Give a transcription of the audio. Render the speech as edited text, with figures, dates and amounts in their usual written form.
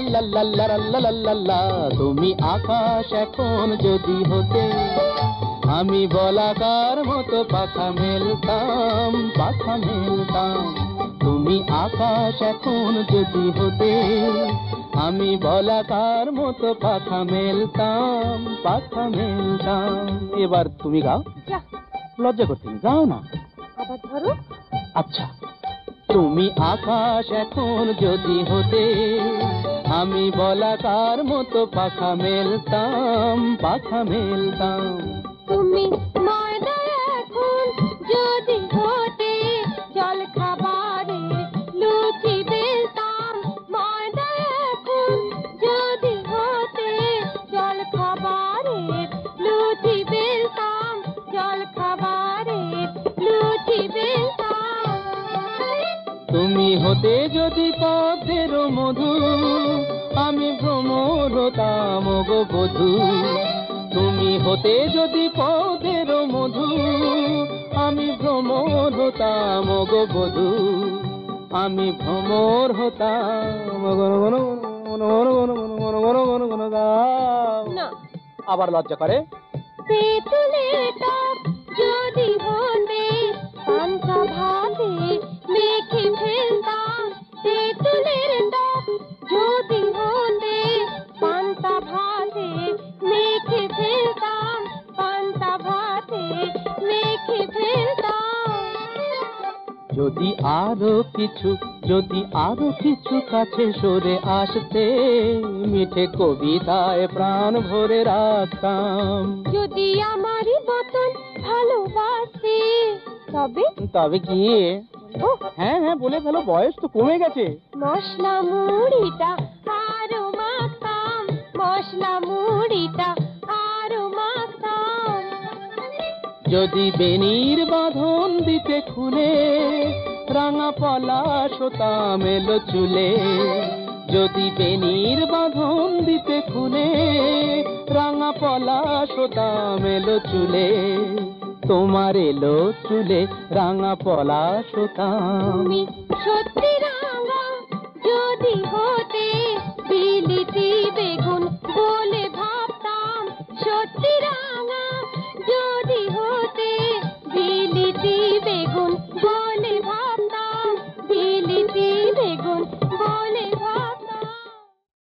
লা লা লা লা লা লা লা লা। তুমি আকাশ এখন যদি হতে, আমি বলাকার মতো পাখা মেলতাম, পাখা মেলতাম। তুমি আকাশ এখন যদি হতে, আমি বলাকার মতো পাখা মেলতাম, পাখা মেলতাম। এবার তুমি গাও। লজ্জা করতে গাও না। আবার ধরো। আচ্ছা। তুমি আকাশ এখন যদি হতে, আমি বলাকার মতো পাখা মেলতাম, পাখা মেলতাম। তুমি ময়দা এখন যদি হতে, জল খাবারে লুচি বেলতাম। ময়দা এখন যদি হতে, জল খাবারে লুচি বেলতাম, জল খাবারে লুচি বেলতাম। তুমি হতে যদি পদ্মের মধু, আমি ভ্রমর হতাম গো বধূ। তুমি হতে যদি পদ্মের মধু, আমি ভ্রমর হতাম গো বধূ। আমি ভ্রমর হতাম। আবার লজ্জা করে। তেঁতুলের টক যদি হতে, পান্তা ভাতে মেখে ফেলতাম। তেঁতুলের টক যদি হতে, পান্তা ভাতে মেখে ফেলতাম, পান্তা ভাতে মেখে ফেলতাম। যদি আরো কিছু কাছে সরে আসতে, মিঠে কবিতায় প্রাণ ভরে রাখতাম। যদি আমারই মতন ভালোবাসতে, তবে কি? হ্যাঁ হ্যাঁ বলে ফেলো, বয়স তো কমে গেছে। মশলা মুড়িটা আরো মাখতাম, মশলা মুড়িটা আরো মাখতাম। যদি বেনির বাঁধন দিতে খুলে, রাঙা পলাশ হতাম এলো চুলে। যদি বেনির বাঁধন দিতে খুলে, রাঙা পলাশ হতাম এলো চুলে। তোমার এলো চুলে রাঙা পলাশ হতাম। তুমি সত্যি রাঙা যদি হতে,